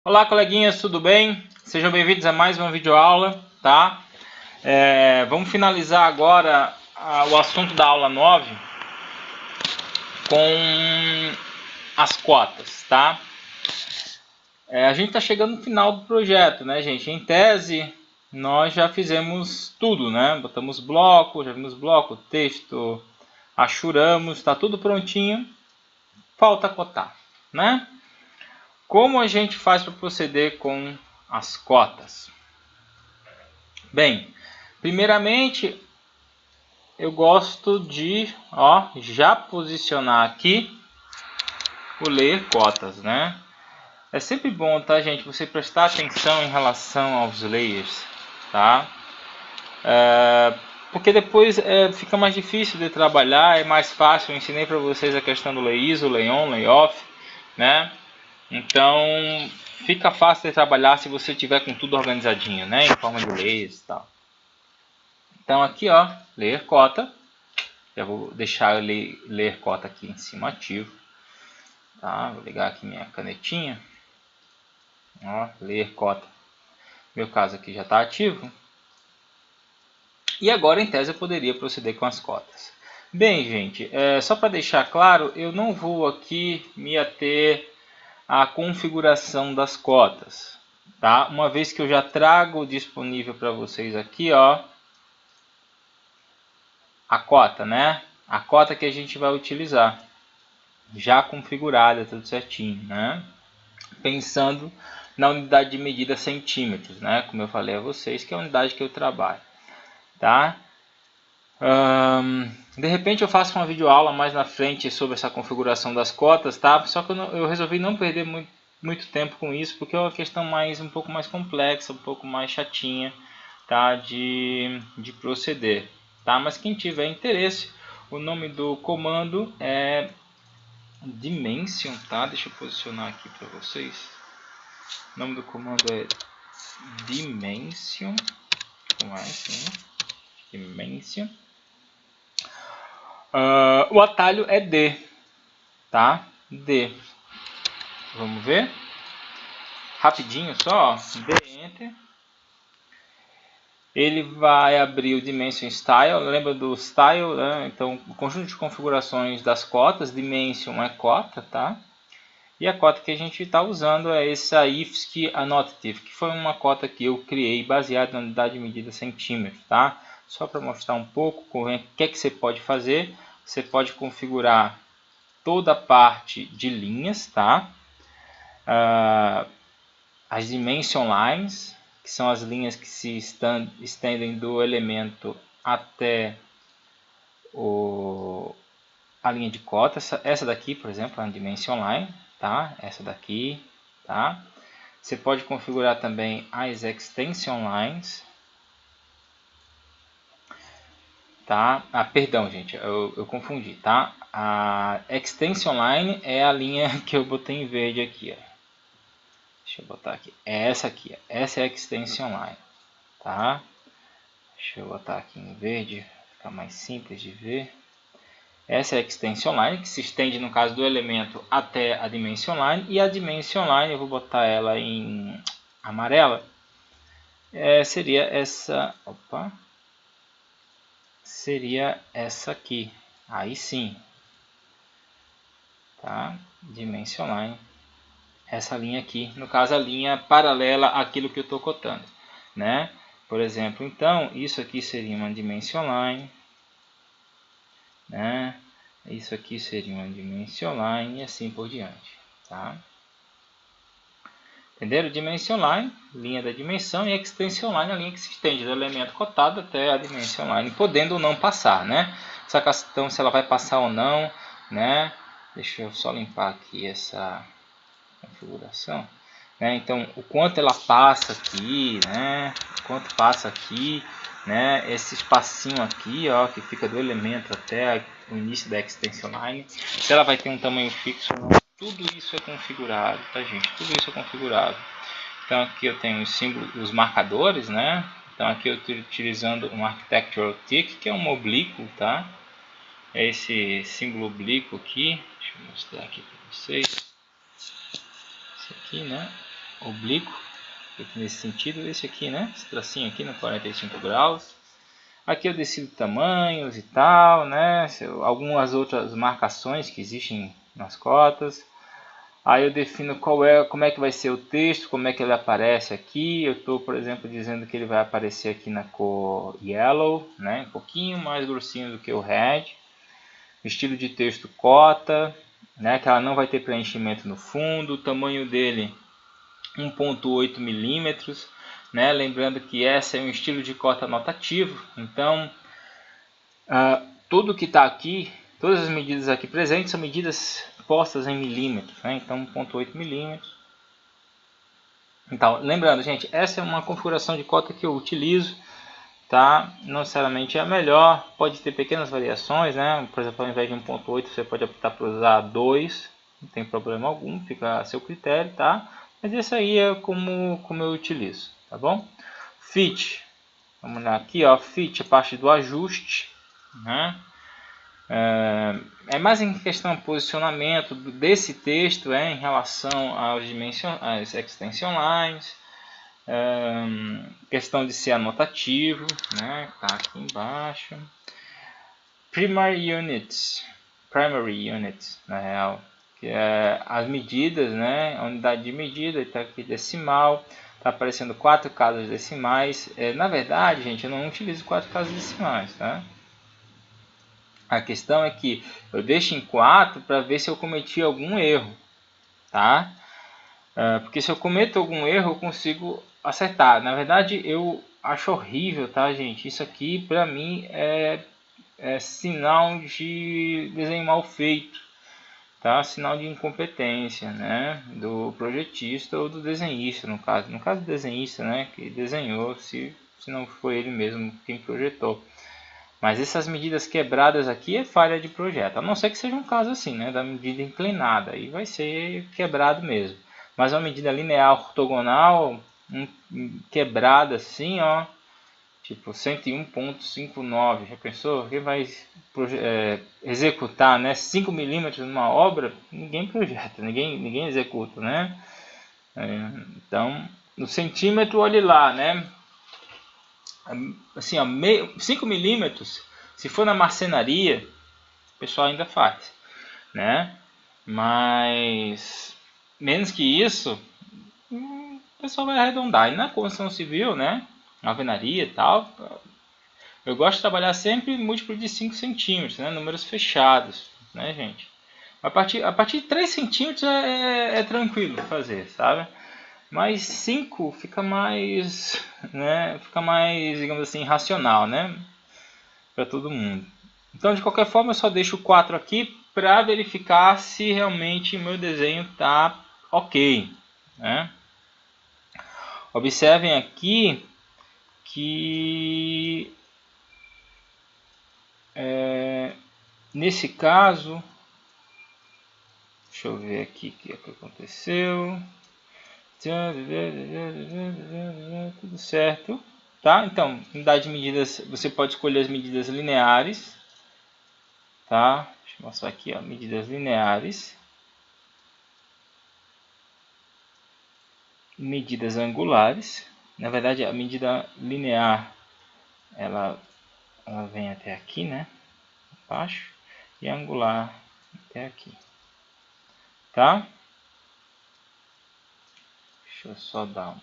Olá, coleguinhas, tudo bem? Sejam bem-vindos a mais uma videoaula, tá? Vamos finalizar agora o assunto da aula 9 com as cotas, tá? A gente está chegando no final do projeto, né, gente? Em tese, nós já fizemos tudo, né? Botamos bloco, já vimos bloco, texto, achuramos, está tudo prontinho. Falta cotar, né? Como a gente faz para proceder com as cotas? Bem, primeiramente eu gosto de já posicionar aqui o ler cotas, né? É sempre bom, tá, gente, você prestar atenção em relação aos layers, tá? Porque depois fica mais difícil de trabalhar, é mais fácil. Eu ensinei para vocês a questão do lay ISO, lay on, lay off, né? Então fica fácil de trabalhar se você tiver com tudo organizadinho, né? Em forma de layers e tal. Então aqui, ler cota. Já vou deixar eu ler cota aqui em cima ativo. Tá? Vou ligar aqui minha canetinha. Ler cota. Meu caso aqui já está ativo. E agora, em tese, eu poderia proceder com as cotas. Bem, gente, só para deixar claro, eu não vou aqui me ater à configuração das cotas. Tá? Uma vez que eu já trago disponível para vocês aqui, a cota, né? A cota que a gente vai utilizar. Já configurada, tudo certinho, né? Pensando na unidade de medida centímetros, né? Como eu falei a vocês, que é a unidade que eu trabalho, tá? De repente eu faço uma videoaula mais na frente sobre essa configuração das cotas, tá? Só que eu resolvi não perder muito tempo com isso, porque é uma questão um pouco mais complexa, um pouco mais chatinha, tá? De proceder, tá? Mas quem tiver interesse, o nome do comando é Dimension, tá? Deixa eu posicionar aqui para vocês. O nome do comando é Dimension, com S, né? Dimension. O atalho é D, tá? D. Vamos ver? Rapidinho só, D, Enter. Ele vai abrir o Dimension Style, lembra do Style, né? Então, o conjunto de configurações das cotas, Dimension é cota, tá? E a cota que a gente está usando é essa IFSC Annotative, que foi uma cota que eu criei baseada na unidade de medida centímetros, tá? Só para mostrar um pouco o que é que você pode fazer. Você pode configurar toda a parte de linhas, tá? As dimension lines, que são as linhas que se estendem do elemento até a linha de cota. Essa daqui, por exemplo, é uma dimension line, tá? Essa daqui, tá? Você pode configurar também as extension lines, tá? Perdão, gente, eu confundi, tá? A extension line é a linha que eu botei em verde aqui, ó. Deixa eu botar aqui. É essa aqui, ó. Essa é a extension line, tá? Deixa eu botar aqui em verde, ficar mais simples de ver. Essa é a extension line, que se estende no caso do elemento até a dimension line. E a dimension line, eu vou botar ela em amarela, seria essa... Opa! Seria essa aqui. Aí sim. Tá? Dimension line. Essa linha aqui. No caso, a linha paralela àquilo que eu estou cotando, né? Por exemplo, então, isso aqui seria uma dimension line, né? Isso aqui seria uma dimension line e assim por diante, tá? Entenderam? Dimension line, linha da dimensão, e extension line, a linha que se estende do elemento cotado até a dimension line, podendo ou não passar, né? Essa questão se ela vai passar ou não, né? Deixa eu só limpar aqui essa configuração, né? Então, o quanto ela passa aqui, né? O quanto passa aqui, né? Esse espacinho aqui, ó, que fica do elemento até o início da extension line, se ela vai ter um tamanho fixo ou não. Tudo isso é configurado, tá, gente? Tudo isso é configurado. Então aqui eu tenho os símbolos, os marcadores, né? Então aqui eu estou utilizando um Architectural Tick, que é um oblíquo, tá? É esse símbolo oblíquo aqui. Deixa eu mostrar aqui para vocês. Esse aqui, né? oblíquo, nesse sentido, esse aqui, né? Esse tracinho aqui no 45 graus. Aqui eu decido tamanhos e tal, né? Algumas outras marcações que existem nas cotas. Aí eu defino como é que vai ser o texto, como é que ele aparece aqui. Eu estou, por exemplo, dizendo que ele vai aparecer aqui na cor yellow, né? Um pouquinho mais grossinho do que o red. Estilo de texto cota, né? Que ela não vai ter preenchimento no fundo. O tamanho dele 1.8 milímetros, né? Lembrando que esse é um estilo de cota anotativo. Então, tudo que está aqui, todas as medidas aqui presentes são medidas postas em milímetros, né? Então 1.8 milímetros. Então, lembrando, gente, essa é uma configuração de cota que eu utilizo, tá? Não necessariamente é a melhor, pode ter pequenas variações, né? Por exemplo, ao invés de 1.8 você pode optar por usar 2, não tem problema algum, fica a seu critério, tá? Mas esse aí é como eu utilizo, tá bom? Fit, vamos lá aqui, ó, fit, a parte do ajuste, né? É mais em questão de posicionamento desse texto em relação às extension lines, questão de ser anotativo, né? Tá aqui embaixo. Primary units, na real, que é as medidas, né? A unidade de medida, está aqui decimal, está aparecendo 4 casas decimais. Na verdade, gente, eu não utilizo 4 casas decimais, tá? A questão é que eu deixo em 4 para ver se eu cometi algum erro, tá? Porque se eu cometo algum erro, eu consigo acertar. Na verdade, eu acho horrível, tá, gente? Isso aqui, para mim, é sinal de desenho mal feito, tá? Sinal de incompetência, né? Do projetista ou do desenhista, no caso do desenhista, né? Que desenhou, se não foi ele mesmo quem projetou. Mas essas medidas quebradas aqui é falha de projeto, a não ser que seja um caso assim, né? Da medida inclinada, aí vai ser quebrado mesmo. Mas uma medida linear ortogonal, quebrada assim, ó, tipo 101.59, já pensou? Quem vai executar, né, 5 milímetros numa obra? Ninguém projeta, ninguém executa, né? Então, no centímetro, olhe lá, né? Assim, ó, 5 milímetros, se for na marcenaria, o pessoal ainda faz, né? Mas menos que isso, o pessoal vai arredondar. E na construção civil, né? Na alvenaria e tal, eu gosto de trabalhar sempre múltiplo de 5 centímetros, né? Números fechados, né, gente? A partir de 3 centímetros é tranquilo fazer, sabe? Mas 5 fica mais, né? Fica mais, digamos assim, racional, né? Para todo mundo. Então, de qualquer forma, eu só deixo 4 aqui para verificar se realmente o meu desenho está ok, né? Observem aqui que nesse caso, deixa eu ver aqui o que aconteceu. Tudo certo, tá? Então, unidade de medidas, você pode escolher as medidas lineares, tá? Deixa eu mostrar aqui, ó, medidas lineares, medidas angulares. Na verdade, a medida linear ela vem até aqui, né? Baixo, e a angular até aqui, tá? Deixa eu só dar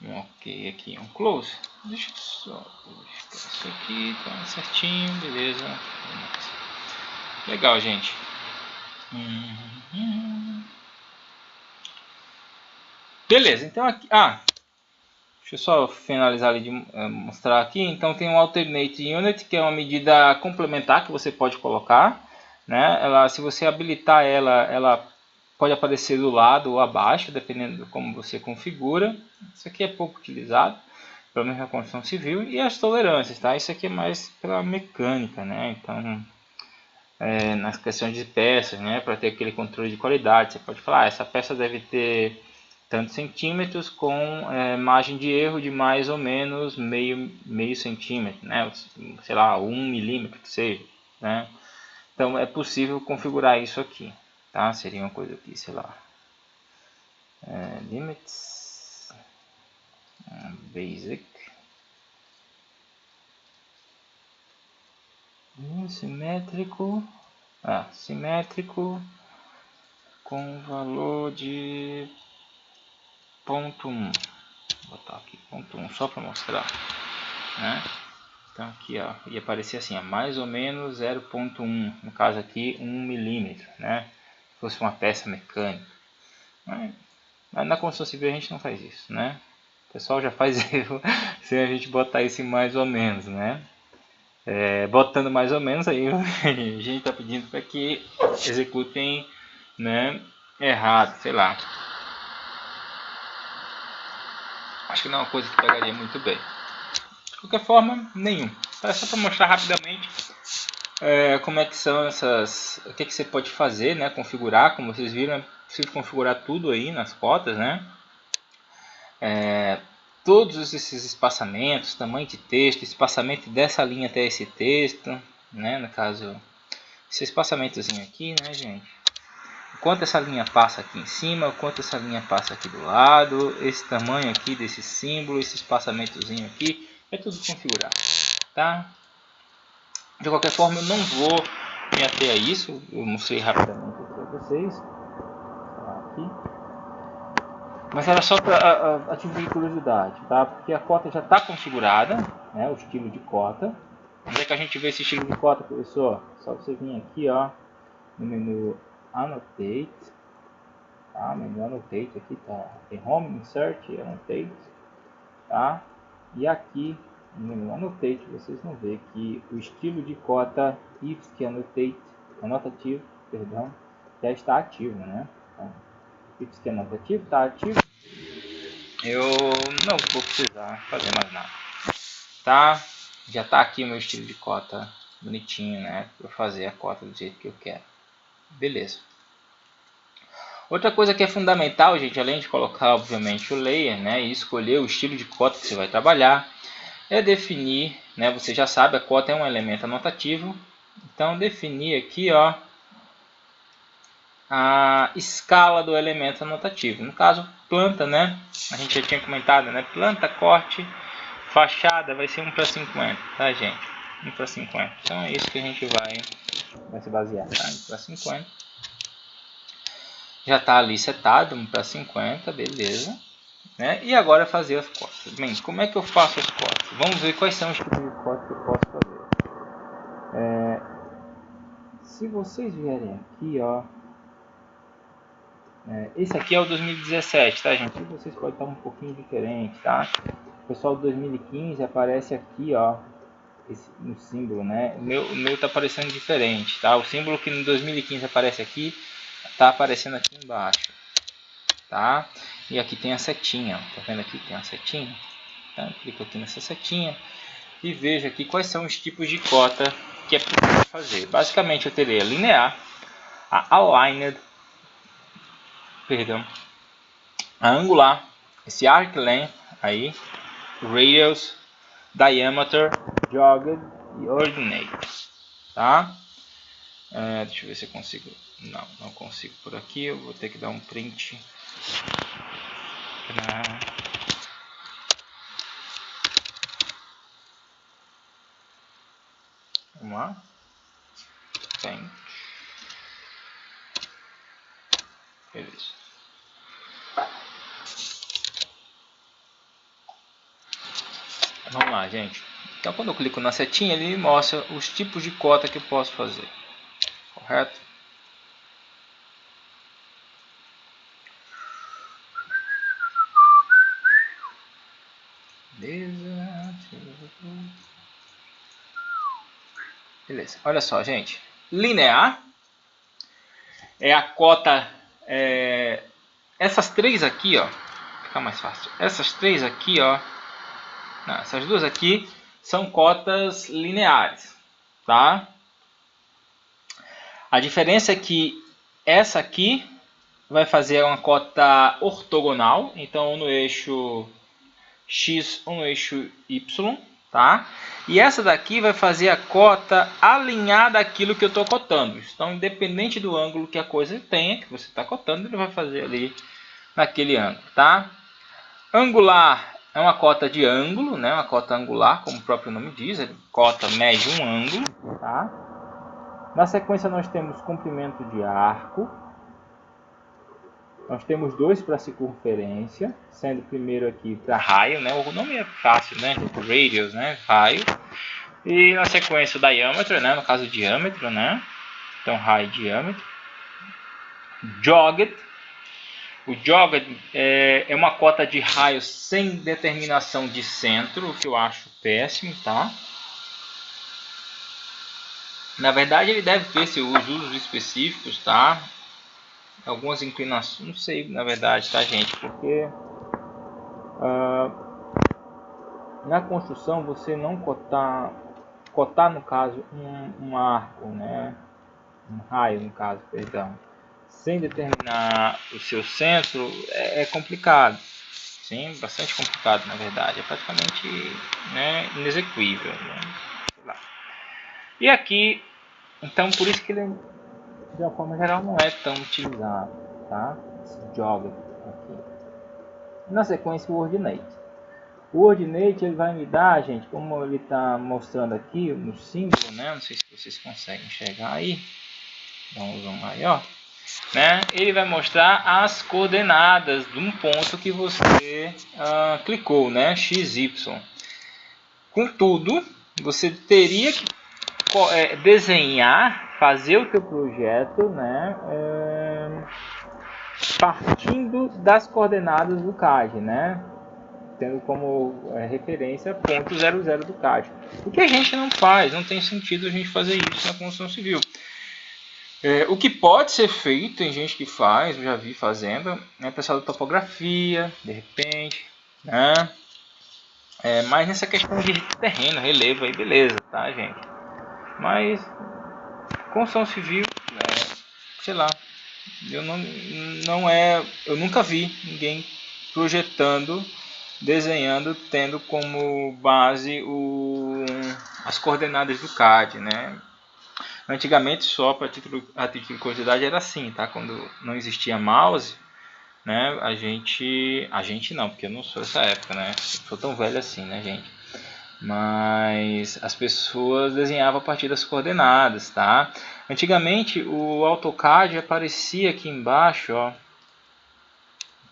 um ok aqui, um close. Deixa eu só buscar isso aqui, tá certinho, beleza. Legal, gente. Beleza, então aqui. Deixa eu só finalizar ali de mostrar aqui. Então tem um alternate unit, que é uma medida complementar que você pode colocar, né? Se você habilitar ela pode aparecer do lado ou abaixo, dependendo de como você configura. Isso aqui é pouco utilizado, pelo menos na construção civil. E as tolerâncias, tá? Isso aqui é mais para mecânica, né? Então, nas questões de peças, né? Para ter aquele controle de qualidade, você pode falar, essa peça deve ter tantos centímetros com margem de erro de mais ou menos meio centímetro, né? Sei lá, 1 milímetro que seja, né? Então é possível configurar isso aqui, tá? Seria uma coisa aqui, sei lá, limits, basic, simétrico, simétrico com valor de 0.1. Vou botar aqui 0.1 só para mostrar, né? Então aqui, ó, ia aparecer assim, ó, mais ou menos 0.1, no caso aqui 1 milímetro, né? Se fosse uma peça mecânica. Mas na construção civil a gente não faz isso, né? O pessoal já faz erro sem a gente botar isso em mais ou menos, né? Botando mais ou menos, aí a gente está pedindo para que executem, né, errado, sei lá. Acho que não é uma coisa que pegaria muito bem. De qualquer forma, nenhum. Tá, só para mostrar rapidamente como é que são essas, o que você pode fazer, né, configurar. Como vocês viram, é possível configurar tudo aí nas cotas, né? Todos esses espaçamentos, tamanho de texto, espaçamento dessa linha até esse texto, né? No caso, esse espaçamentozinho aqui, né, gente? O quanto essa linha passa aqui em cima, o quanto essa linha passa aqui do lado, esse tamanho aqui desse símbolo, esse espaçamentozinho aqui, é tudo configurado, tá? De qualquer forma, eu não vou me ater a isso, eu mostrei rapidamente aqui para vocês. Aqui. Mas era só para a título de curiosidade, tá? Porque a cota já está configurada, né? O estilo de cota. Onde é que a gente vê esse estilo de cota, professor? Só você vir aqui, ó, no menu Annotate, tá? Menu Annotate aqui tá, tem Home, Insert, Annotate, tá? E aqui no menu Annotate vocês vão ver que o estilo de cota IFSC Annotate, perdão, já está ativo, né? Então, IFSC Annotate está ativo. Eu não vou precisar fazer mais nada, tá? Já tá aqui o meu estilo de cota bonitinho, né? Para fazer a cota do jeito que eu quero. Beleza. Outra coisa que é fundamental, gente, além de colocar, obviamente, o layer, né? E escolher o estilo de cota que você vai trabalhar, é definir, né? Você já sabe, a cota é um elemento anotativo. Então, definir aqui, ó, a escala do elemento anotativo. No caso, planta, né? A gente já tinha comentado, né? Planta, corte, fachada vai ser 1:50, tá, gente? 1:50. Então é isso que a gente vai se basear, tá? 1:50. Já está ali setado, 1:50, beleza. Né? E agora fazer as cotas. Bem, como é que eu faço as cotas? Vamos ver quais são os tipos de cotas que eu posso fazer. Se vocês vierem aqui, ó, esse aqui é o 2017, tá, gente? E vocês podem estar um pouquinho diferente, tá? O pessoal do 2015 aparece aqui, ó, no símbolo, né? O meu tá aparecendo diferente, tá? O símbolo que no 2015 aparece aqui, tá aparecendo aqui embaixo, tá? E aqui tem a setinha, ó. Tá vendo aqui? Tem a setinha. Tá? Clico aqui nessa setinha e vejo aqui quais são os tipos de cota que é possível fazer. Basicamente eu terei a linear, a aligned, a angular, esse arc length aí, radius, diameter, jogged e ordinate, tá? Deixa eu ver se eu consigo. Não consigo por aqui. Eu vou ter que dar um print. Vamos lá. Tem. Beleza. Vamos lá, gente. Então, quando eu clico na setinha, ele me mostra os tipos de cota que eu posso fazer. Correto? Beleza. Olha só, gente. Linear é a cota. Essas três aqui, ó. Fica mais fácil. Essas três aqui, ó. Não, essas duas aqui são cotas lineares, tá? A diferença é que essa aqui vai fazer uma cota ortogonal, então no eixo X ou no eixo Y, tá? E essa daqui vai fazer a cota alinhada àquilo que eu estou cotando. Então, independente do ângulo que a coisa tenha, que você está cotando, ele vai fazer ali naquele ângulo, tá? Angular é uma cota de ângulo, né? Uma cota angular, como o próprio nome diz, cota mede um ângulo, tá? Na sequência nós temos comprimento de arco. Nós temos dois para circunferência, sendo o primeiro aqui para raio, né? O nome é fácil, né? Radius, né? Raio. E na sequência o diâmetro, né? No caso o diâmetro, né? Então raio e diâmetro. Jogged. O jogged é uma cota de raio sem determinação de centro, o que eu acho péssimo, tá? Na verdade ele deve ter seus usos específicos, tá? Algumas inclinações, não sei na verdade, tá, gente? Porque na construção você não cotar no caso um arco, né? Um raio no caso, perdão, sem determinar o seu centro é complicado, sim, bastante complicado na verdade, é praticamente, né, inexequível, né? Sei lá. E aqui, então por isso que ele de uma forma geral não é tão utilizado, tá? Esse joga aqui. Na sequência o ordinate. O ordinate ele vai me dar, gente, como ele está mostrando aqui no símbolo, né? Não sei se vocês conseguem enxergar aí. Dá um zoom maior, né? Ele vai mostrar as coordenadas de um ponto que você clicou, né? XY. Contudo, você teria que desenhar, fazer o teu projeto, né? Partindo das coordenadas do CAD, né? Tendo como referência ponto 00 do CAD. O que a gente não faz, não tem sentido a gente fazer isso na construção civil. O que pode ser feito, tem gente que faz, eu já vi fazendo, né? Pessoal da topografia, de repente, né? Mas nessa questão de terreno, relevo aí, beleza, tá, gente? Mas construção civil, sei lá, eu nunca vi ninguém projetando, desenhando, tendo como base as coordenadas do CAD, né? Antigamente, só para título de curiosidade, era assim, tá? Quando não existia mouse, né? A gente não, porque eu não sou dessa época, né? Eu sou tão velho assim, né, gente? Mas as pessoas desenhavam a partir das coordenadas, tá? Antigamente, o AutoCAD aparecia aqui embaixo, ó,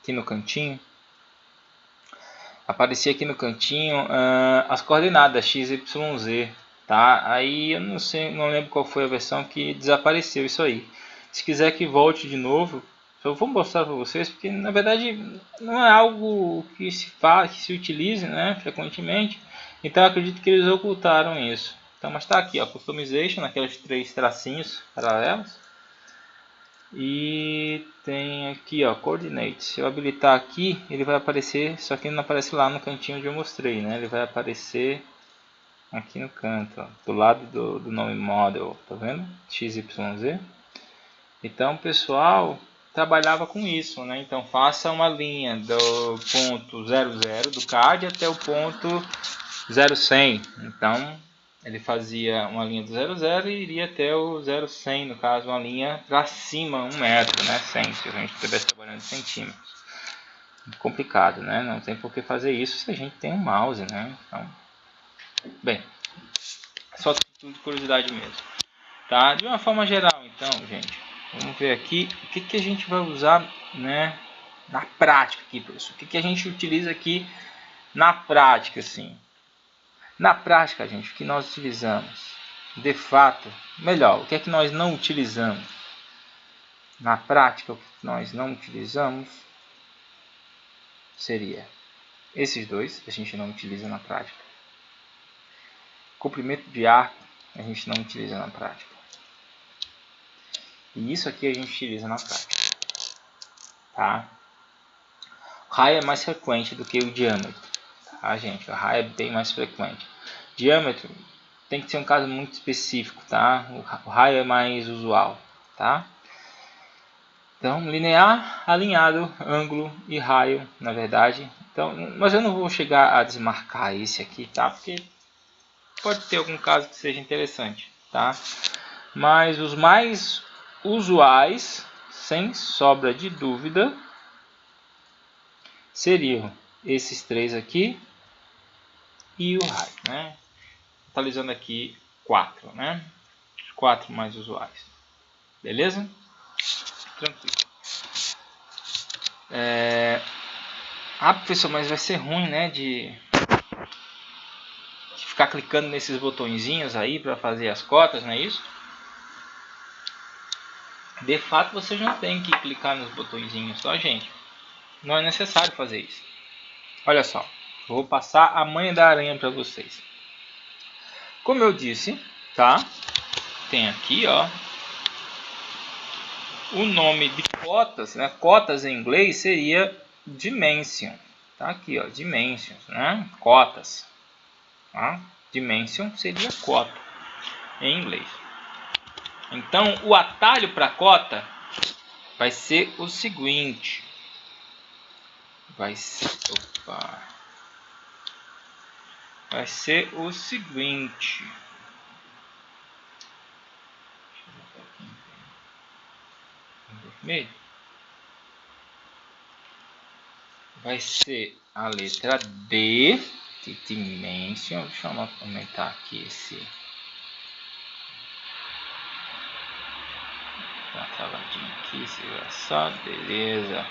aqui no cantinho. Aparecia aqui no cantinho as coordenadas x, y, z. Tá? Aí eu não sei, não lembro qual foi a versão que desapareceu isso aí. Se quiser que volte de novo, eu vou mostrar para vocês, porque na verdade não é algo que se faz, que se utilize, né, frequentemente. Então eu acredito que eles ocultaram isso. Então, mas está aqui, ó, customization, naqueles 3 tracinhos paralelos. E tem aqui, ó, coordinates. Se eu habilitar aqui, ele vai aparecer, só que ele não aparece lá no cantinho onde eu mostrei, né? Ele vai aparecer aqui no canto, ó, do lado do nome model, tá vendo? XYZ. Então, o pessoal trabalhava com isso, né? Então, faça uma linha do ponto 00 do CAD até o ponto 0100. Então, ele fazia uma linha do 00 e iria até o 0100, no caso, uma linha para cima, 1 metro, né? 100, se a gente estivesse trabalhando em centímetros. Muito complicado, né? Não tem por que fazer isso se a gente tem um mouse, né? Então, bem, só tudo de curiosidade mesmo, tá? De uma forma geral, então, gente, vamos ver aqui o que a gente vai usar, né, na prática aqui, professor. O que a gente utiliza aqui na prática, assim. Na prática, gente, o que nós utilizamos, de fato, melhor, o que é que nós não utilizamos? Na prática, o que nós não utilizamos seria esses dois, a gente não utiliza na prática. Comprimento de arco, a gente não utiliza na prática. E isso aqui a gente utiliza na prática. Tá? O raio é mais frequente do que o diâmetro. Tá, gente? O raio é bem mais frequente. Diâmetro tem que ser um caso muito específico, tá? O raio é mais usual, tá? Então, linear, alinhado, ângulo e raio, na verdade. Então, mas eu não vou chegar a desmarcar esse aqui, tá? Porque pode ter algum caso que seja interessante, tá? Mas os mais usuais, sem sobra de dúvida, seriam esses 3 aqui e o raio, né? Totalizando aqui 4, né? 4 mais usuários. Beleza? Tranquilo. Ah, professor, mas vai ser ruim, né? De ficar clicando nesses botõezinhos aí para fazer as cotas, não é isso? De fato, você não tem que clicar nos botõezinhos, tá, gente? Não é necessário fazer isso. Olha só, vou passar a manha da aranha para vocês. Como eu disse, tá? Tem aqui, ó, o nome de cotas, né? Cotas em inglês seria dimension. Tá aqui, ó, dimensions, né? Cotas. Tá? Dimension seria cota em inglês. Então, o atalho para cota vai ser o seguinte. Vai ser o seguinte. Vai ser a letra D de dimension. Deixa eu aumentar aqui esse. Dá uma travadinha aqui, segura só, beleza.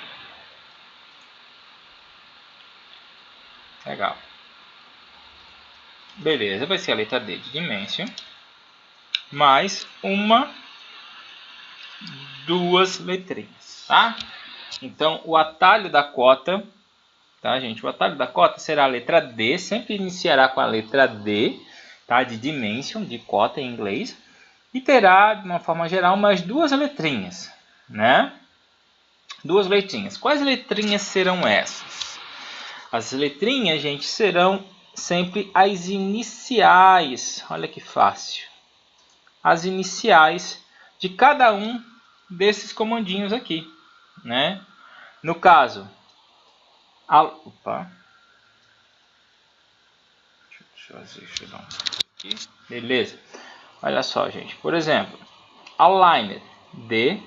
Legal. Beleza, vai ser a letra D de dimension. Mais duas letrinhas, tá? Então, o atalho da cota, tá, gente? O atalho da cota será a letra D, sempre iniciará com a letra D, tá? De dimension, de cota em inglês. E terá, de uma forma geral, mais duas letrinhas, né? Duas letrinhas. Quais letrinhas serão essas? As letrinhas, gente, serão sempre as iniciais. Olha que fácil. As iniciais de cada um desses comandinhos aqui, né? No caso, opa. Deixa eu dar um aqui. Beleza. Olha só, gente. Por exemplo, aligner, D,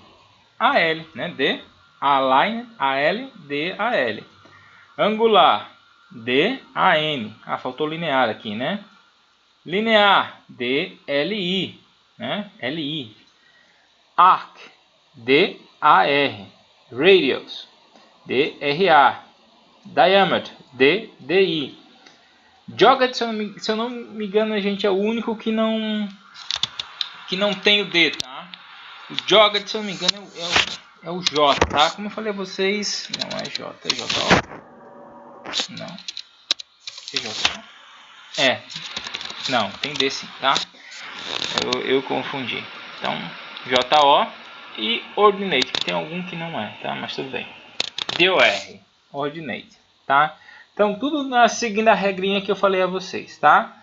A, L, né? D, aligner, A, L, D, A, L. Angular, D, A, N. Ah, faltou linear aqui, né? Linear, D, L, I, né? L, I. Arc, D, A, R. Radius, D, R, A. Diameter, D, D, I. Jogged, se eu não me engano, a gente é o único que não tem o D, tá? O jogged, se eu não me engano, é o J, tá? Como eu falei a vocês, não é J, é J, ó. Não. É J. É. Não, tem D sim, tá? Eu confundi. Então, JO e Ordinate, que tem algum que não é, tá? Mas tudo bem. DOR, Ordinate, tá? Então, tudo seguindo a regrinha que eu falei a vocês, tá?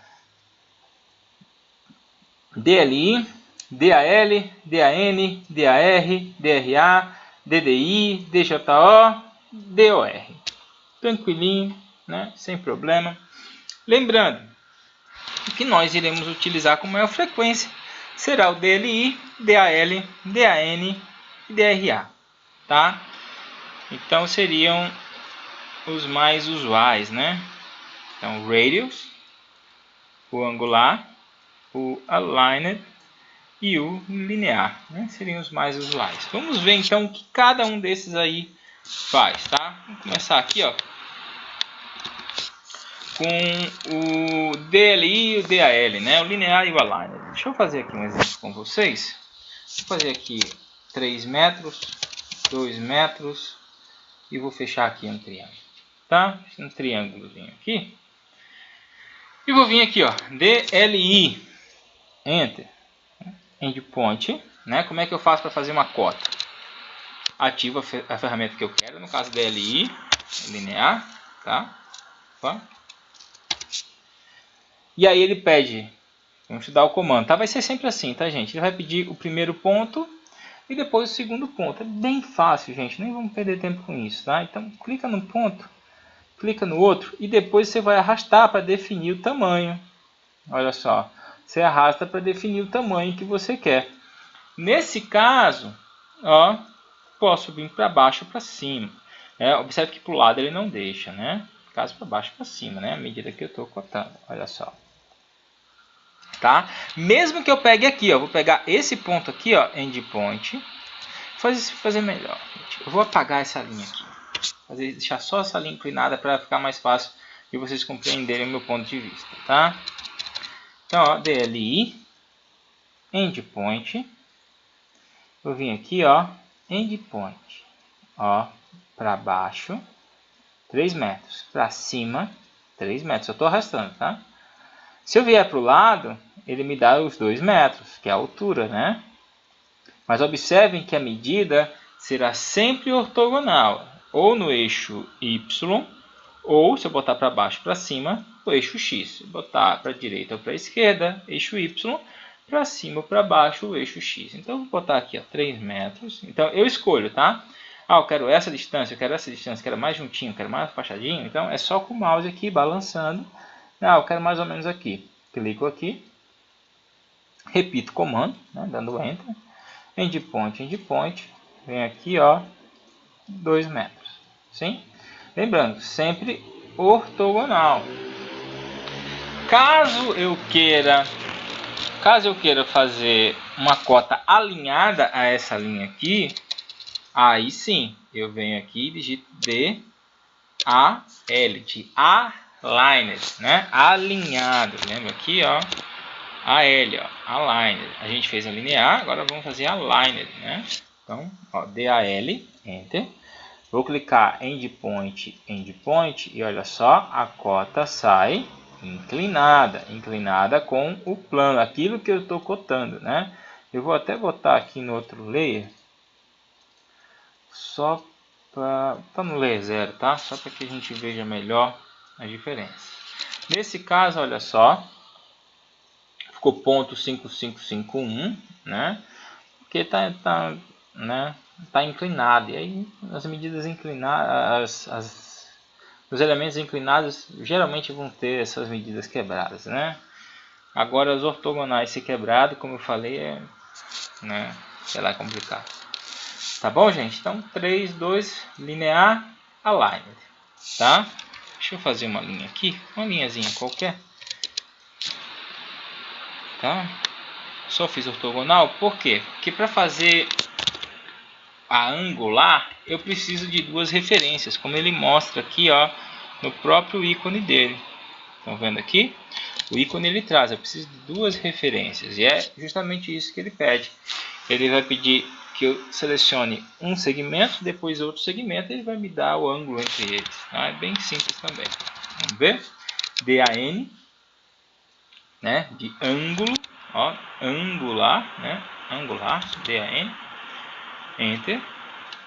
DLI, DAL, DAN, DAR, DRA, DDI, DJO, DOR. Tranquilinho, né? Sem problema. Lembrando que nós iremos utilizar com maior frequência será o DLI, DAL, DAN e DRA, tá? Então seriam os mais usuais, né? Então, o radius, o angular, o aligner e o linear, né? Seriam os mais usuais. Vamos ver então o que cada um desses aí faz, tá? Vamos começar aqui, ó, com o DLI e o DAL, né? O linear e o aligner. Deixa eu fazer aqui um exemplo com vocês. Vou fazer aqui 3 metros, 2 metros e vou fechar aqui um triângulo, tá? Um triângulozinho aqui. E vou vir aqui, ó, DLI, Enter, Endpoint, né? Como é que eu faço para fazer uma cota? Ativo a ferramenta que eu quero, no caso DLI, linear, tá? Opa. E aí ele pede, vamos estudar o comando, tá? Vai ser sempre assim, tá, gente? Ele vai pedir o primeiro ponto e depois o segundo ponto. É bem fácil, gente, nem vamos perder tempo com isso, tá? Então, clica num ponto, clica no outro e depois você vai arrastar para definir o tamanho. Olha só, você arrasta para definir o tamanho que você quer. Nesse caso, ó, posso vir para baixo ou para cima. Observe que para o lado ele não deixa, né? Caso para baixo para cima, né? À medida que eu estou cotando, olha só. Tá? Mesmo que eu pegue aqui, ó, vou pegar esse ponto aqui, ó, endpoint. Fazer melhor, gente. Eu vou apagar essa linha aqui. Deixar só essa linha inclinada para ficar mais fácil de vocês compreenderem o meu ponto de vista, tá? Então, ó, DLI, endpoint. Eu vim aqui, ó, endpoint, ó, para baixo, 3 metros, para cima, 3 metros. Eu estou arrastando, tá? Se eu vier para o lado, ele me dá os 2 metros, que é a altura, né? Mas observem que a medida será sempre ortogonal, ou no eixo Y, ou se eu botar para baixo para cima, o eixo X. Se botar para a direita ou para a esquerda, eixo Y, para cima ou para baixo, o eixo X. Então eu vou botar aqui, ó, 3 metros. Então eu escolho, tá? Ah, eu quero essa distância, eu quero essa distância, eu quero mais juntinho, eu quero mais afastadinho. Então é só com o mouse aqui balançando. Ah, eu quero mais ou menos aqui. Clico aqui. Repito o comando, né, dando Enter. Endpoint, endpoint. Vem aqui, ó, 2 metros. Sim? Lembrando, sempre ortogonal. Caso eu queira fazer uma cota alinhada a essa linha aqui, aí sim, eu venho aqui e digito D-A-L, de aligned, né? Alinhado. Lembra aqui, ó, A-L, ó, aligned. A gente fez a linear, agora vamos fazer aligned, né? Então, ó, D-A-L, enter. Vou clicar endpoint, endpoint, e olha só, a cota sai inclinada com o plano, aquilo que eu estou cotando, né? Eu vou até botar aqui no outro layer, só para no layer 0, tá? Só para que a gente veja melhor a diferença. Nesse caso, olha só, ficou ponto 5551, né? Porque né? Tá inclinado, e aí as medidas inclinadas, os elementos inclinados geralmente vão ter essas medidas quebradas, né? Agora os ortogonais se quebrado, como eu falei, né, sei lá, é complicado. Tá bom, gente? Então 3, 2, linear, aligned, tá? Deixa eu fazer uma linha aqui, uma linhazinha qualquer, tá? Só fiz ortogonal, por quê? Porque para fazer a angular, eu preciso de duas referências, como ele mostra aqui, ó, no próprio ícone dele. Estão vendo aqui? O ícone ele traz, eu preciso de duas referências, e é justamente isso que ele pede. Ele vai pedir que eu selecione um segmento, depois outro segmento, ele vai me dar o ângulo entre eles. Tá? É bem simples também. Vamos ver? DAN, né, de ângulo, ó, angular, né, angular, DAN, enter.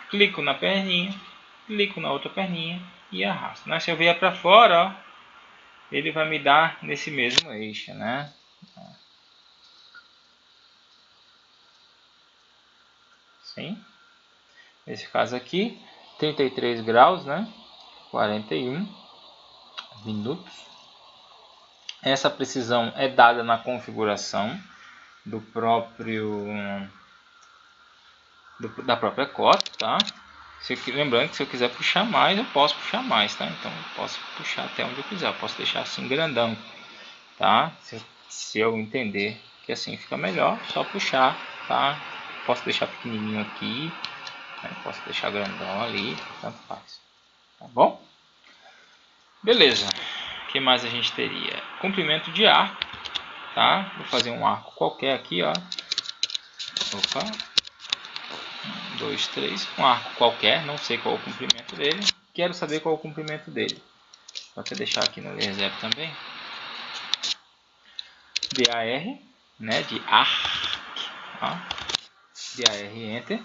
Clico na perninha, clico na outra perninha e arrasto. Né? Se eu vier para fora, ó, ele vai me dar nesse mesmo eixo, né? Sim. Nesse caso aqui, 33 graus, né? 41 minutos. Essa precisão é dada na configuração do próprio da própria cota, tá? Lembrando que se eu quiser puxar mais, eu posso puxar mais, tá? Então eu posso puxar até onde eu quiser, eu posso deixar assim grandão, tá? Se eu entender que assim fica melhor, só puxar, tá? Posso deixar pequenininho aqui, né? Posso deixar grandão ali, tanto faz, tá bom? Beleza. O que mais a gente teria? Comprimento de arco, tá? Vou fazer um arco qualquer aqui, ó. Opa. 2, 3, um arco qualquer, não sei qual é o comprimento dele, quero saber qual é o comprimento dele. Vou até deixar aqui no reserva também. DAR, né, de arc, ó. DAR, enter.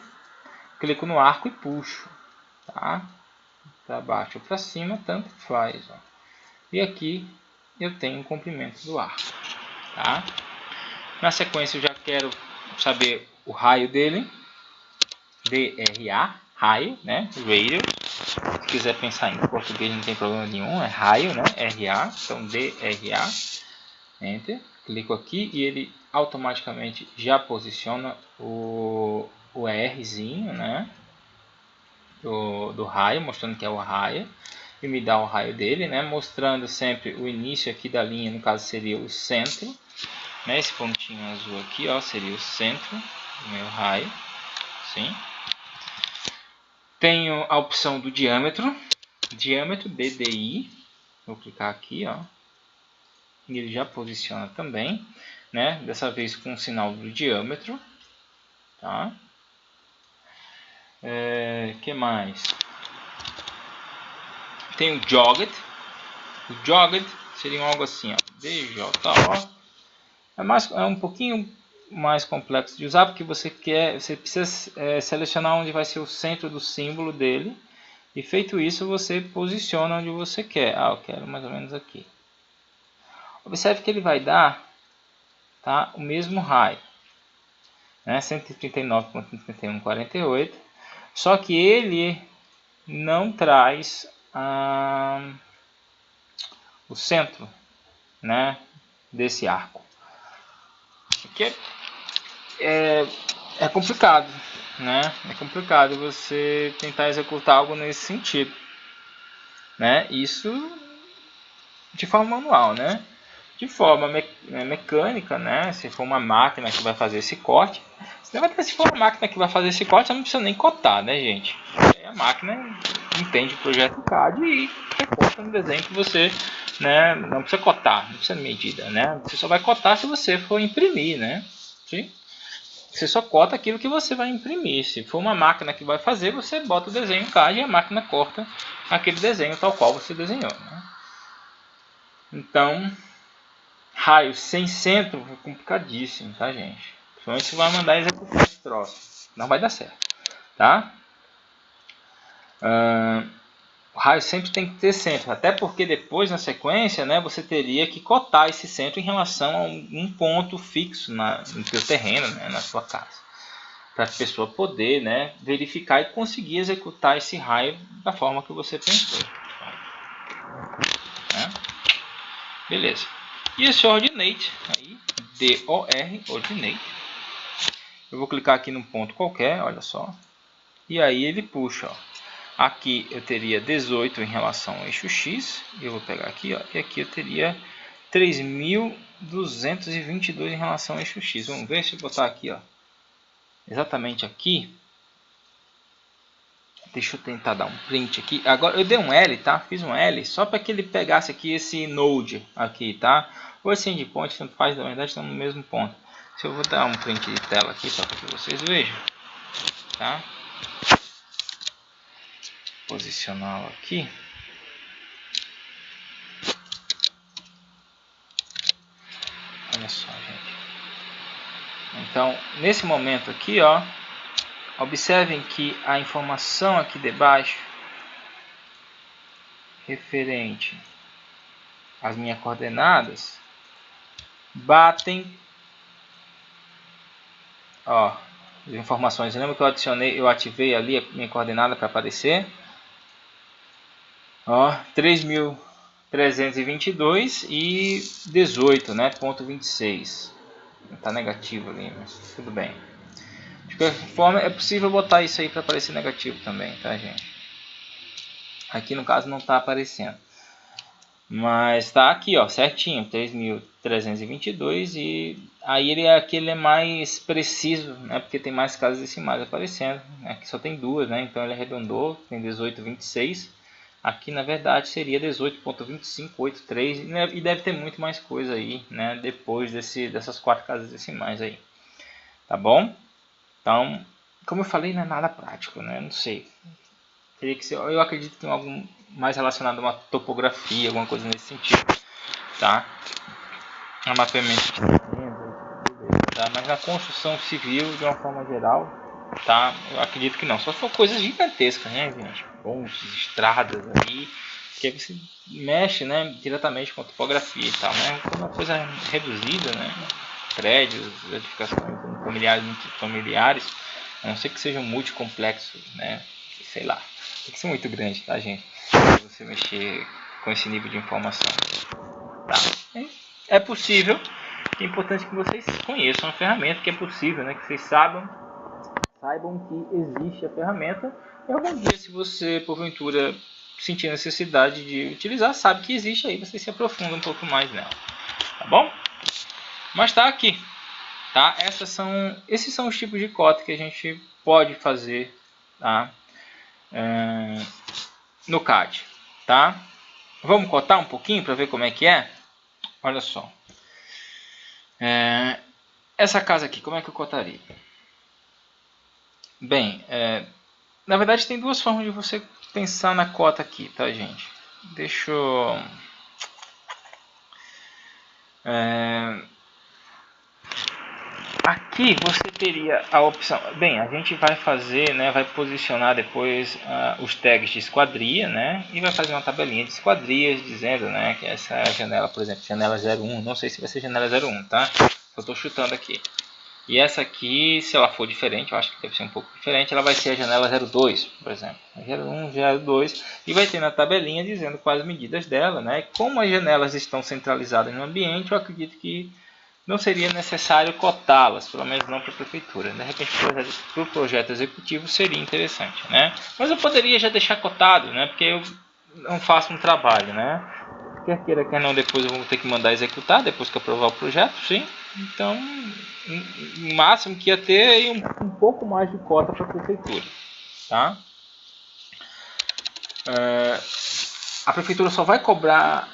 Clico no arco e puxo, tá? Para baixo ou para cima, tanto faz, ó. E aqui eu tenho o comprimento do arco, tá? Na sequência eu já quero saber o raio dele. DRA, raio, né? Radius. Se quiser pensar em português não tem problema nenhum, é raio, né? RA, então DRA, enter. Clico aqui e ele automaticamente já posiciona o Rzinho, né? do raio, mostrando que é o raio, e me dá o raio dele, né? Mostrando sempre o início aqui da linha, no caso seria o centro, né? Esse pontinho azul aqui, ó, seria o centro do meu raio, sim. Tenho a opção do diâmetro DDI, vou clicar aqui, ó, e ele já posiciona também, né? Dessa vez com o sinal do diâmetro, tá? Que mais? Tem o jogged. O jogged seria algo assim, ó, DJO. É um pouquinho mais complexo de usar, porque você precisa selecionar onde vai ser o centro do símbolo dele. E feito isso, você posiciona onde você quer. Eu quero mais ou menos aqui. Observe que ele vai dar, tá, o mesmo raio, né, 139.3148. Só que ele não traz o centro, né, desse arco. Que é complicado, né? É complicado você tentar executar algo nesse sentido, né? Isso de forma manual, né? De forma mecânica, né? Se for uma máquina que vai fazer esse corte, se for uma máquina que vai fazer esse corte, você não precisa nem cotar, né, gente? A máquina entende o projeto CAD e recorta no desenho que você, né? Não precisa cotar, não precisa de medida, né? Você só vai cotar se você for imprimir, né? Sim? Você só cota aquilo que você vai imprimir. Se for uma máquina que vai fazer, você bota o desenho em CAD e a máquina corta aquele desenho tal qual você desenhou, né? Então, raio sem centro é complicadíssimo, tá, gente? Principalmente se vai mandar executar esse troço. Não vai dar certo, tá? O raio sempre tem que ter centro, até porque depois na sequência, né, você teria que cotar esse centro em relação a um ponto fixo no seu terreno, né, na sua casa, para a pessoa poder, né, verificar e conseguir executar esse raio da forma que você pensou, né? Beleza. E esse ordinate aí, D-O-R, ordinate, eu vou clicar aqui num ponto qualquer, olha só, e aí ele puxa, ó. Aqui eu teria 18 em relação ao eixo X. Eu vou pegar aqui, ó, e aqui eu teria 3.222 em relação ao eixo X. Vamos ver se eu botar aqui, ó, exatamente aqui. Deixa eu tentar dar um print aqui. Agora eu dei um L, tá? Fiz um L só para que ele pegasse aqui esse node aqui, tá? Ou esse endpoint, tanto faz, na verdade estão no mesmo ponto. Se eu vou dar um print de tela aqui só para que vocês vejam, tá? Posicioná-lo aqui. Olha só, gente. Então, nesse momento aqui, ó, observem que a informação aqui debaixo, referente às minhas coordenadas, batem, ó, as informações. Lembra que eu ativei ali a minha coordenada para aparecer? Ó, 3.322 e 18, né? Ponto 26. Tá negativo ali, mas tudo bem. De qualquer forma, é possível botar isso aí para aparecer negativo também, tá, gente? Aqui no caso não está aparecendo. Mas está aqui, ó, certinho, 3.322, e aí aqui ele é mais preciso, né? Porque tem mais casas decimais aparecendo. Aqui só tem duas, né? Então ele arredondou, tem 18,26. Aqui na verdade seria 18.2583, e deve ter muito mais coisa aí, né? Depois dessas quatro casas decimais aí, tá bom? Então, como eu falei, não é nada prático, né? Não sei. Teria que ser, eu acredito que tem algo mais relacionado a uma topografia, alguma coisa nesse sentido, tá? A mapeamento de terreno, tá? Mas na construção civil, de uma forma geral, tá? Eu acredito que não. Só se for coisas gigantescas, né, gente? Pontes, estradas aí, que aí você mexe, né, diretamente com a topografia e tal, né? Uma coisa reduzida, né? Prédios, edificações familiares, a não ser que sejam multicomplexos, né? Sei lá. Tem que ser muito grande, tá, gente? Pra você mexer com esse nível de informação. Tá? É possível. É importante que vocês conheçam a ferramenta, que é possível, né? Que vocês saibam que existe a ferramenta, E algum dia, se você, porventura, sentir necessidade de utilizar, sabe que existe aí, você se aprofunda um pouco mais nela. Tá bom? Mas tá aqui. Tá? Esses são os tipos de cota que a gente pode fazer, tá? No CAD. Tá? Vamos cotar um pouquinho para ver como é que é? Olha só. Essa casa aqui, como é que eu cotaria? Bem, na verdade tem duas formas de você pensar na cota aqui, tá, gente? Deixa eu... Aqui você teria a opção... Bem, a gente vai fazer, né, vai posicionar depois os tags de esquadria, né? E vai fazer uma tabelinha de esquadrias dizendo, né, que essa é a janela, por exemplo, janela 01. Não sei se vai ser janela 01, tá? Eu estou chutando aqui. E essa aqui, se ela for diferente, eu acho que deve ser um pouco diferente, ela vai ser a janela 02, por exemplo. 01, 02, e vai ter na tabelinha dizendo quais as medidas dela, né? Como as janelas estão centralizadas no ambiente, eu acredito que não seria necessário cotá-las, pelo menos não para a prefeitura. De repente, para o projeto executivo seria interessante, né? Mas eu poderia já deixar cotado, né? Porque eu não faço um trabalho, né? Quer queira, quer não, depois eu vou ter que mandar executar, depois que aprovar o projeto, sim. Então, o máximo que ia ter aí um pouco mais de cota para a prefeitura, tá? A prefeitura só vai cobrar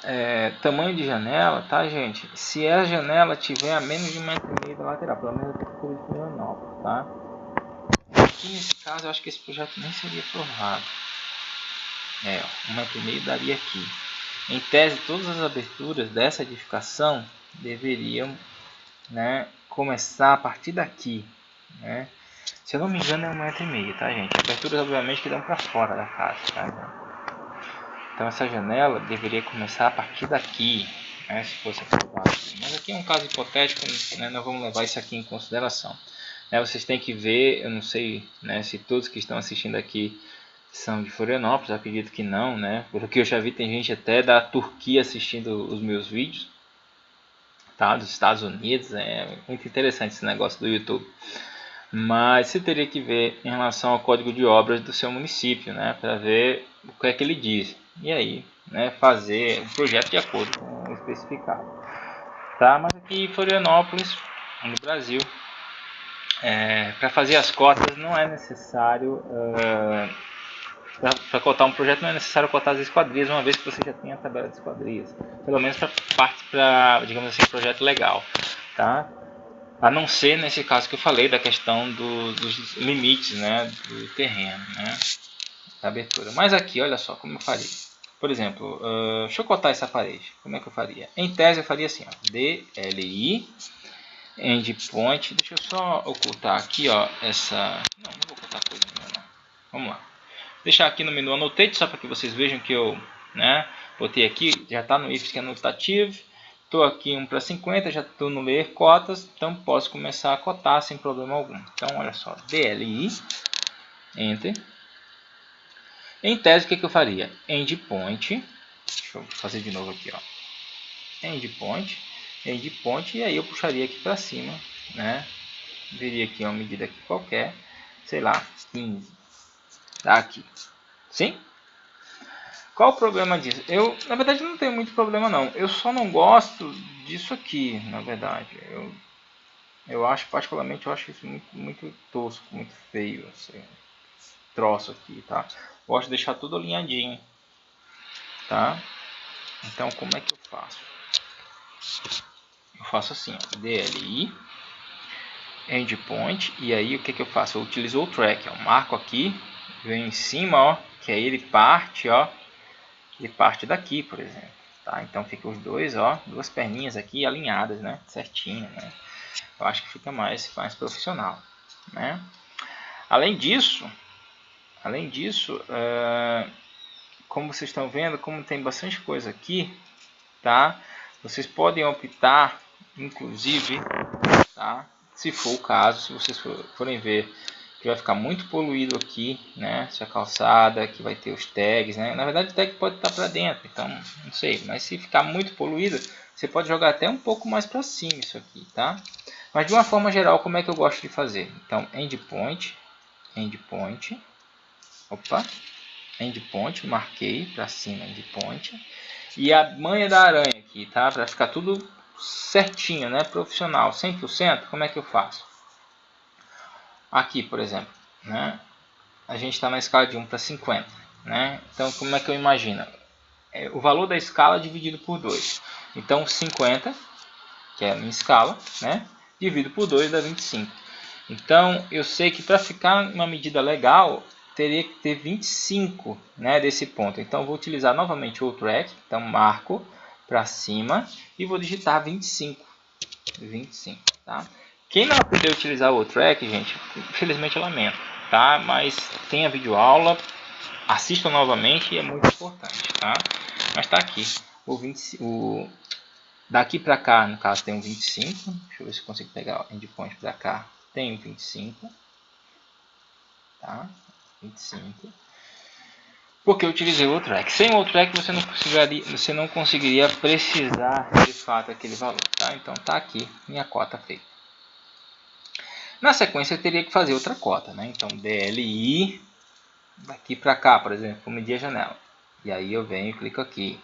tamanho de janela, tá, gente? Se a janela tiver a menos de 1,5 m da lateral, pelo menos a prefeitura de Florianópolis, tá? Aqui nesse caso, eu acho que esse projeto nem seria aprovado. 1,5 m daria aqui. Em tese, todas as aberturas dessa edificação deveriam, né, começar a partir daqui, né? Se eu não me engano é 1,5 m, tá, gente? Aberturas obviamente que dão para fora da casa, tá? Então essa janela deveria começar a partir daqui, né, se fosse aprovado. Mas aqui é um caso hipotético, né, nós vamos levar isso aqui em consideração. Vocês têm que ver, eu não sei, né, se todos que estão assistindo aqui são de Florianópolis, acredito que não, né? Pelo que eu já vi, tem gente até da Turquia assistindo os meus vídeos, tá? Dos Estados Unidos, é muito interessante esse negócio do YouTube. Mas você teria que ver em relação ao código de obras do seu município, né? Para ver o que é que ele diz. E aí, né? Fazer um projeto de acordo com o especificado. Tá? Mas aqui em Florianópolis, no Brasil, para fazer as cotas não é necessário... Para cotar um projeto não é necessário cotar as esquadrias, uma vez que você já tem a tabela de esquadrias. Pelo menos para, digamos assim, projeto legal. Tá? A não ser nesse caso que eu falei da questão dos limites, né, do terreno, né, da abertura. Mas aqui, olha só como eu faria. Por exemplo, deixa eu cotar essa parede. Como é que eu faria? Em tese eu faria assim, ó, DLI, endpoint. Deixa eu só ocultar aqui, ó, essa... Não vou ocultar coisa nenhuma, não. Vamos lá. Deixar aqui no menu Annotate, só para que vocês vejam que eu, né, botei aqui, já está no if que é annotative. Estou aqui 1 para 50, já estou no ler cotas, então posso começar a cotar sem problema algum. Então, olha só, DLI, Enter. Em tese, o que eu faria? Endpoint, deixa eu fazer de novo aqui, ó. Endpoint, e aí eu puxaria aqui para cima, né? Veria aqui uma medida aqui qualquer, sei lá, 15. Tá aqui. Sim? Qual o problema disso? Eu, na verdade, não tenho muito problema não. Eu só não gosto disso aqui, na verdade. Eu acho, particularmente, eu acho isso muito tosco, muito feio, esse troço aqui, tá? Gosto de deixar tudo alinhadinho, tá? Então, como é que eu faço? Eu faço assim, ó, DLI, endpoint, e aí o que eu faço? Eu utilizo o track, ó, marco aqui, venho em cima, ó, que aí ele parte, ó, ele parte daqui, por exemplo, tá? Então fica os dois, ó, duas perninhas aqui alinhadas, né, certinho, né? Eu acho que fica mais profissional, né? Além disso, como vocês estão vendo, como tem bastante coisa aqui, tá? Vocês podem optar, inclusive, tá? Se for o caso, se vocês forem ver que vai ficar muito poluído aqui, né? Essa calçada, que vai ter os tags, né? Na verdade o tag pode estar para dentro, então não sei, mas se ficar muito poluído, você pode jogar até um pouco mais para cima isso aqui, tá? Mas de uma forma geral, como é que eu gosto de fazer? Então, endpoint, Opa, endpoint, marquei para cima endpoint. E a manha da aranha aqui, tá? Para ficar tudo certinho, né? Profissional, 100%, como é que eu faço? Aqui, por exemplo, né? A gente está na escala de 1 para 50, né? Então, como é que eu imagino? O valor da escala dividido por 2. Então, 50, que é a minha escala, né? Dividido por 2 dá 25. Então, eu sei que para ficar uma medida legal, teria que ter 25, né, desse ponto. Então, vou utilizar novamente o track. Então, marco para cima e vou digitar 25. 25, tá? Quem não aprendeu a utilizar o track, gente, infelizmente eu lamento, tá? Mas tem a videoaula, assistam novamente e é muito importante, tá? Mas tá aqui. Daqui para cá, no caso, tem um 25. Deixa eu ver se eu consigo pegar o endpoint para cá. Tem um 25. Tá? 25. Porque eu utilizei o track. Sem o track você não conseguiria precisar de fato aquele valor. Tá? Então tá aqui minha cota feita. Na sequência eu teria que fazer outra cota. Né? Então DLI daqui para cá, por exemplo, vou medir a janela. E aí eu venho e clico aqui.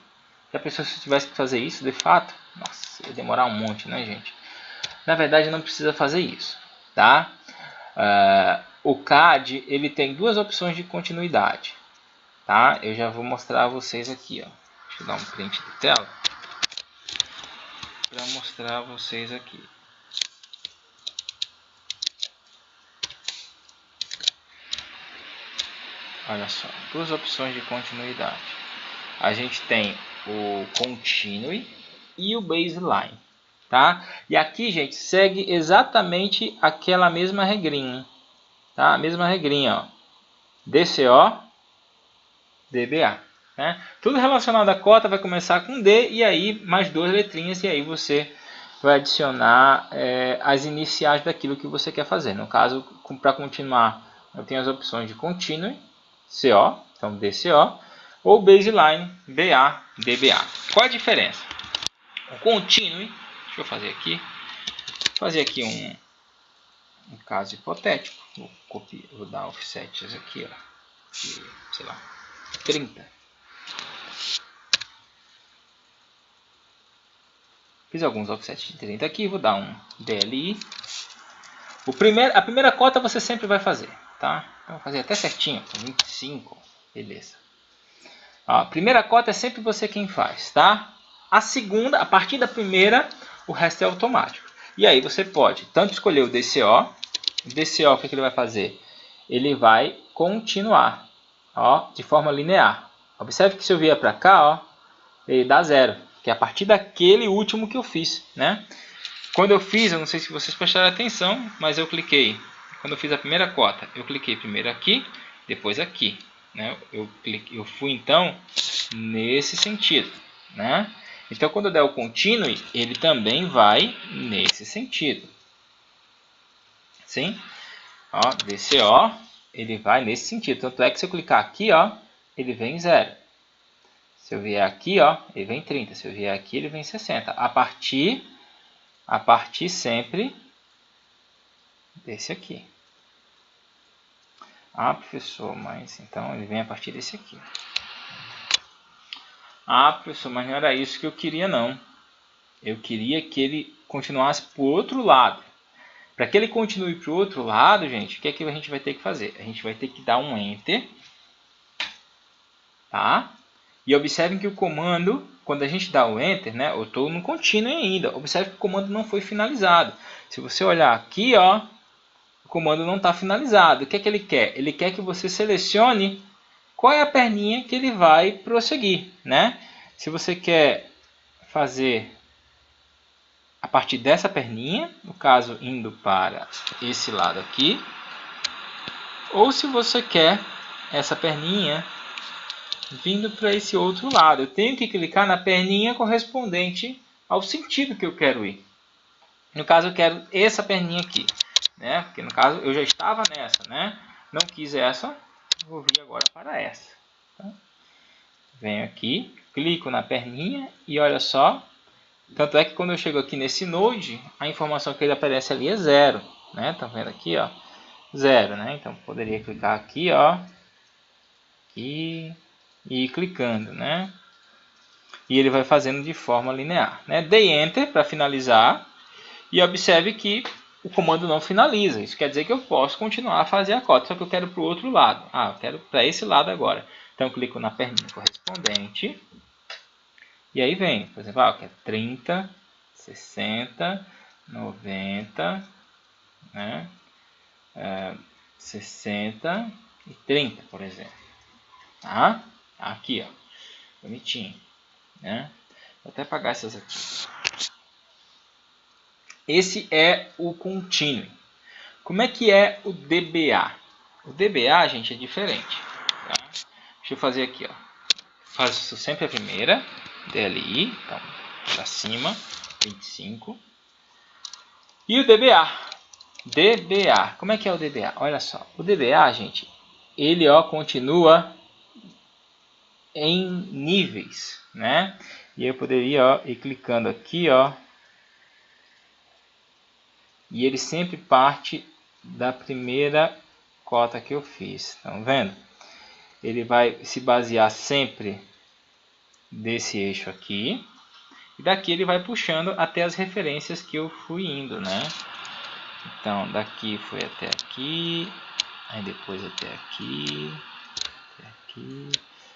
Se a pessoa tivesse que fazer isso de fato, nossa, ia demorar um monte, né, gente? Na verdade não precisa fazer isso. Tá? O CAD ele tem duas opções de continuidade, tá? Eu já vou mostrar a vocês aqui, ó. Deixa eu dar um print de tela para mostrar a vocês aqui. Olha só, duas opções de continuidade. A gente tem o Continue e o Baseline, tá? E aqui, gente, segue exatamente aquela mesma regrinha, tá? A mesma regrinha, ó. DCO, DBA, né? Tudo relacionado à cota vai começar com D e aí mais duas letrinhas e aí você vai adicionar as iniciais daquilo que você quer fazer. No caso, para continuar, eu tenho as opções de Continue, CO, então DCO, ou Baseline, BA, DBA. Qual a diferença? O Continue, deixa eu fazer aqui um caso hipotético. Vou dar offsets aqui, ó, de, sei lá, 30. Fiz alguns offsets de 30 aqui, vou dar um DLI. A primeira cota você sempre vai fazer, tá? Então, vou fazer até certinho, 25, beleza. A primeira cota é sempre você quem faz, tá? A segunda, a partir da primeira, o resto é automático. E aí você pode tanto escolher o DCO. O DCO, o que ele vai fazer? Ele vai continuar, ó, de forma linear. Observe que se eu vier para cá, ó, ele dá 0, que é a partir daquele último que eu fiz, né? Quando eu fiz, eu não sei se vocês prestaram atenção, mas eu cliquei. Quando eu fiz a primeira cota, eu cliquei primeiro aqui, depois aqui, né? Eu fui então nesse sentido, né? Então quando eu der o continue, ele também vai nesse sentido. Sim? Ó, DCO, ele vai nesse sentido. Tanto é que se eu clicar aqui, ó, ele vem 0. Se eu vier aqui, ó, ele vem 30. Se eu vier aqui, ele vem 60. A partir sempre desse aqui. Ah, professor, mas então ele vem a partir desse aqui. Ah, professor, mas não era isso que eu queria, não. Eu queria que ele continuasse para o outro lado. Para que ele continue para o outro lado, gente, o que é que a gente vai ter que fazer? A gente vai ter que dar um Enter. Tá? E observem que o comando, quando a gente dá o Enter, né, eu estou no Continue ainda. Observe que o comando não foi finalizado. Se você olhar aqui, ó, o comando não está finalizado. O que é que ele quer? Ele quer que você selecione qual é a perninha que ele vai prosseguir, né? Se você quer fazer a partir dessa perninha, no caso indo para esse lado aqui, ou se você quer essa perninha vindo para esse outro lado. Eu tenho que clicar na perninha correspondente ao sentido que eu quero ir. No caso, eu quero essa perninha aqui, né? Porque no caso eu já estava nessa, né? Não quis essa, vou vir agora para essa. Tá? Venho aqui, clico na perninha e olha só. Tanto é que quando eu chego aqui nesse node, a informação que ele aparece ali é 0, né? Tá vendo aqui, ó? 0, né? Então poderia clicar aqui, ó. aqui e ir clicando, né? E ele vai fazendo de forma linear, né? Dei Enter para finalizar e observe que o comando não finaliza. Isso quer dizer que eu posso continuar a fazer a cota, só que eu quero para o outro lado. Ah, eu quero para esse lado agora. Então eu clico na perninha correspondente e aí vem, por exemplo, eu quero 30, 60, 90, né? 60 e 30, por exemplo. Tá? Aqui, ó, bonitinho, né? Vou até apagar essas aqui. Esse é o Continue. Como é que é o DBA? O DBA, gente, é diferente. Tá? Deixa eu fazer aqui, ó. Faço sempre a primeira, DLI, então, para cima, 25. E o DBA. DBA. Como é que é o DBA? Olha só, o DBA, gente, ele ó, continua em níveis, né? E eu poderia ó, ir clicando aqui, ó, e ele sempre parte da primeira cota que eu fiz. Estão vendo? Ele vai se basear sempre desse eixo aqui. E daqui ele vai puxando até as referências que eu fui indo, né? Então, daqui foi até aqui. Aí depois até aqui. Até aqui.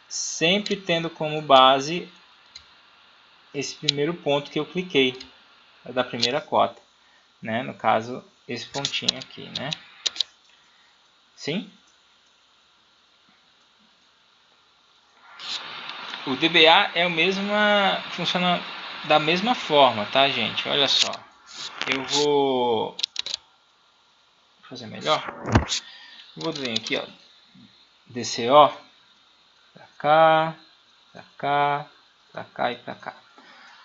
Sempre tendo como base esse primeiro ponto que eu cliquei. Da primeira cota. Né? No caso, esse pontinho aqui, né? Sim? O DBA é o mesmo, funciona da mesma forma, tá, gente? Olha só. Eu vou fazer melhor. Vou vir aqui, ó. DCO. Pra cá, pra cá, pra cá e pra cá.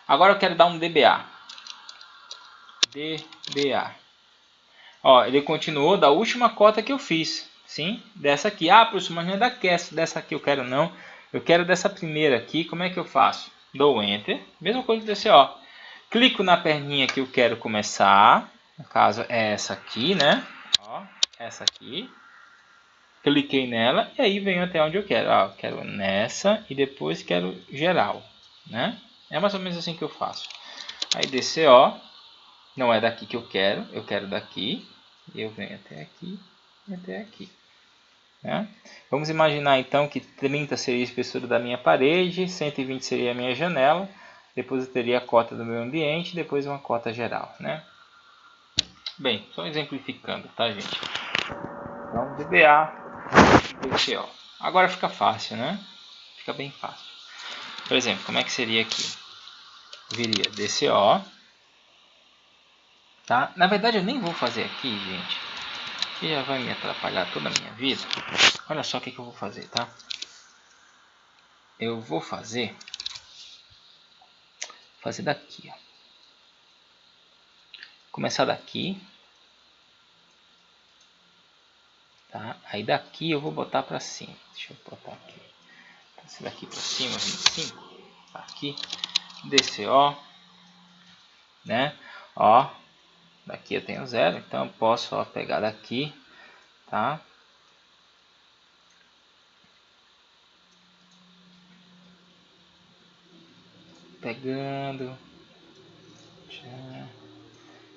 Agora eu quero dar um DBA. DBA. Ó, ele continuou da última cota que eu fiz. Sim? Dessa aqui. Ah, professor, mas não é dessa aqui eu quero não. Eu quero dessa primeira aqui. Como é que eu faço? Dou Enter. Mesma coisa do DCO. Clico na perninha que eu quero começar. No caso é essa aqui, né? Ó, essa aqui. Cliquei nela e aí venho até onde eu quero. Ah, eu quero nessa e depois quero geral, né? É mais ou menos assim que eu faço. Aí DCO, não é daqui que eu quero daqui. E eu venho até aqui e até aqui. Né? Vamos imaginar então que 30 seria a espessura da minha parede, 120 seria a minha janela, depois eu teria a cota do meu ambiente, depois uma cota geral. Né? Bem, só exemplificando, tá, gente? Então, DBA. DCO. Agora fica fácil, né? Fica bem fácil. Por exemplo, como é que seria aqui? Viria DCO. Tá? Na verdade, eu nem vou fazer aqui, gente. Que já vai me atrapalhar toda a minha vida. Olha só o que eu vou fazer, tá? Eu vou fazer daqui, ó. Começar daqui. Tá? Aí daqui eu vou botar para cima. Deixa eu botar aqui. Esse daqui para cima, 25. Aqui. DCO. Né? Ó. Daqui eu tenho 0. Então eu posso ó, pegar daqui. Tá? Pegando.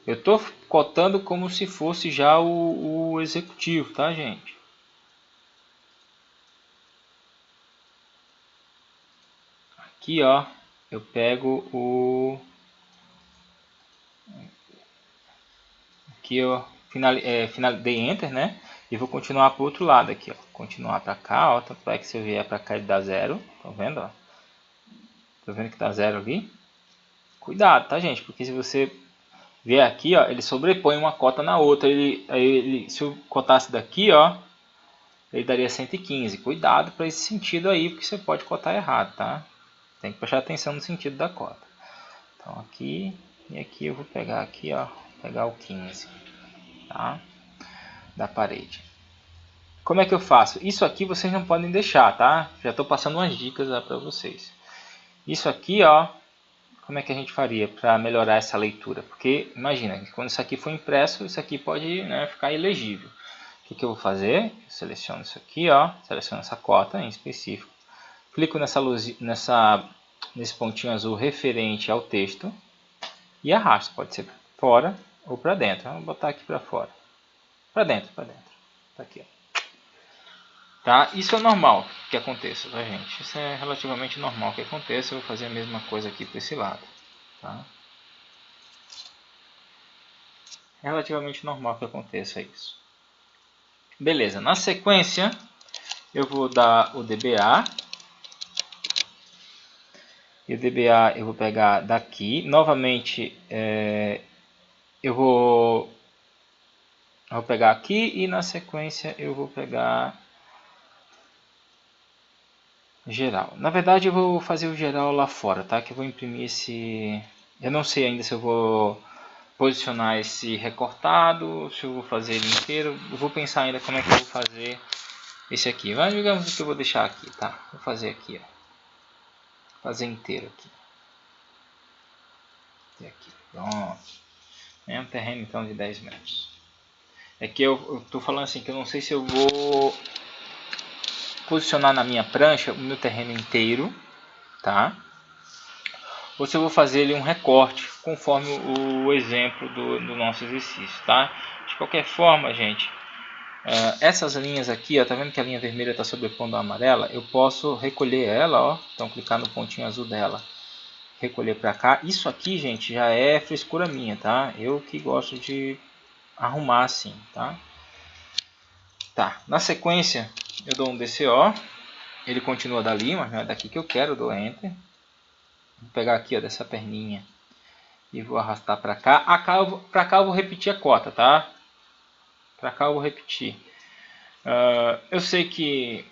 Eu estou cotando como se fosse já o executivo, tá, gente? Aqui, ó, eu pego o... Aqui eu dei Enter, né? E vou continuar para o outro lado aqui, ó. Continuar para cá, ó. Tanto é que se eu vier para cá ele dá 0. Tá vendo, ó? Tá vendo que dá 0 ali? Cuidado, tá, gente? Porque se você vier aqui, ó, ele sobrepõe uma cota na outra. Se eu cotasse daqui, ó, ele daria 115. Cuidado para esse sentido aí, porque você pode cotar errado, tá? Tem que prestar atenção no sentido da cota. Então aqui e aqui eu vou pegar aqui, ó, pegar o 15, tá? Da parede. Como é que eu faço? Isso aqui vocês não podem deixar, tá? Já estou passando umas dicas para vocês. Isso aqui, ó, como é que a gente faria para melhorar essa leitura? Porque imagina, quando isso aqui for impresso, isso aqui pode, né, ficar ilegível. O que eu vou fazer? Eu seleciono isso aqui, ó, seleciono essa cota em específico, clico nessa luz, nesse pontinho azul referente ao texto e arrasto. Pode ser para fora ou para dentro. Vamos botar aqui para fora, para dentro, tá aqui, ó. Tá? Isso é normal que aconteça, tá, gente? Isso é relativamente normal que aconteça. Eu vou fazer a mesma coisa aqui para esse lado, tá? É relativamente normal que aconteça isso. Beleza, na sequência eu vou dar o DBA. E o DBA eu vou pegar daqui. Novamente eu vou pegar aqui e na sequência eu vou pegar geral. Na verdade eu vou fazer o geral lá fora, tá? Que eu vou imprimir esse... Eu não sei ainda se eu vou posicionar esse recortado, se eu vou fazer ele inteiro. Eu vou pensar ainda como é que eu vou fazer esse aqui. Mas digamos que eu vou deixar aqui, tá? Vou fazer aqui, ó. Fazer inteiro aqui. E aqui, pronto. É um terreno então de 10 metros. É que eu tô falando assim que eu não sei se eu vou posicionar na minha prancha o meu terreno inteiro, tá? Ou se eu vou fazer ele um recorte, conforme o exemplo do nosso exercício, tá? De qualquer forma, gente, essas linhas aqui, ó, tá vendo que a linha vermelha está sobrepondo a amarela? Eu posso recolher ela, ó, então clicar no pontinho azul dela, recolher para cá. Isso aqui, gente, já é frescura minha, tá? Eu que gosto de arrumar assim, tá? Tá, na sequência eu dou um DCO, ele continua dali, mas não é daqui que eu quero, eu dou Enter. Vou pegar aqui, ó, dessa perninha e vou arrastar para cá. Para cá eu vou repetir a cota, tá? Para cá eu vou repetir. Eu sei que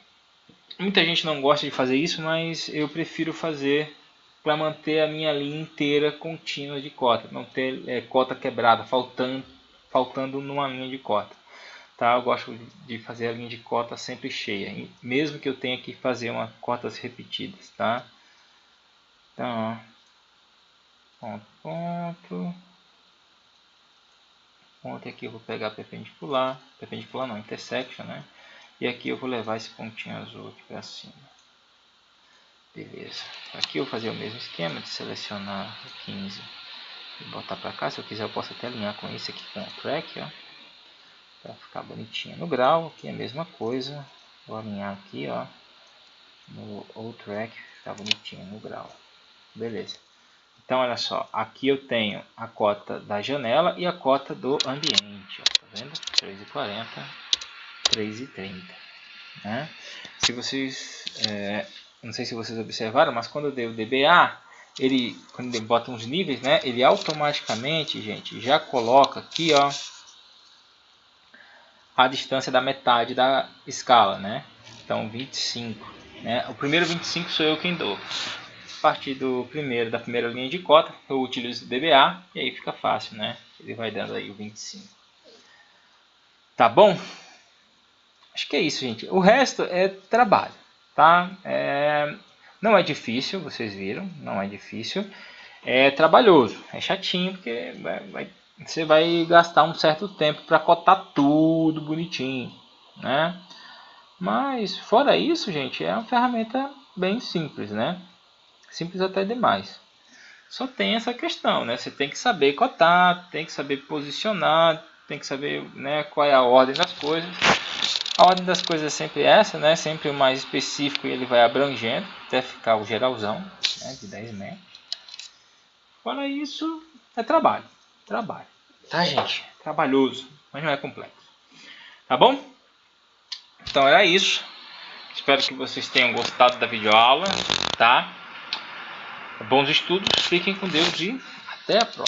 muita gente não gosta de fazer isso, mas eu prefiro fazer para manter a minha linha inteira contínua de cota, não ter cota quebrada, faltando numa linha de cota. Tá? Eu gosto de fazer a linha de cota sempre cheia, mesmo que eu tenha que fazer cotas repetidas, tá? Então, ó, ponto aqui eu vou pegar perpendicular não, intersection, né? E aqui eu vou levar esse pontinho azul aqui para cima. Beleza. Aqui eu vou fazer o mesmo esquema de selecionar o 15 e botar para cá. Se eu quiser eu posso até alinhar com esse aqui com o track, ó, para ficar bonitinho. No grau aqui é a mesma coisa. Vou alinhar aqui, ó, no track, ficar bonitinho no grau. Beleza. Então olha só, aqui eu tenho a cota da janela e a cota do ambiente, ó, tá vendo? 3,40, 3,30, né? Se vocês, não sei se vocês observaram, mas quando eu dei o DBA, quando ele bota uns níveis, né? Ele automaticamente, gente, já coloca aqui, ó, a distância da metade da escala, né? Então 25, né? O primeiro 25 sou eu quem dou. A partir da primeira linha de cota, eu utilizo o DBA e aí fica fácil, né? Ele vai dando aí o 25. Tá bom? Acho que é isso, gente. O resto é trabalho, tá? Não é difícil, vocês viram, não é difícil. É trabalhoso, é chatinho, porque você vai gastar um certo tempo para cotar tudo bonitinho, né? Mas fora isso, gente, é uma ferramenta bem simples, né? Simples até demais. Só tem essa questão, né? Você tem que saber cotar, tem que saber posicionar, tem que saber, né, qual é a ordem das coisas. A ordem das coisas é sempre essa, né? Sempre o mais específico ele vai abrangendo, até ficar o geralzão, né, de 10 metros. Fora isso, é trabalho. Trabalho. Tá, gente? Trabalhoso, mas não é complexo. Tá bom? Então era isso. Espero que vocês tenham gostado da videoaula, tá? Bons estudos, fiquem com Deus e até a próxima.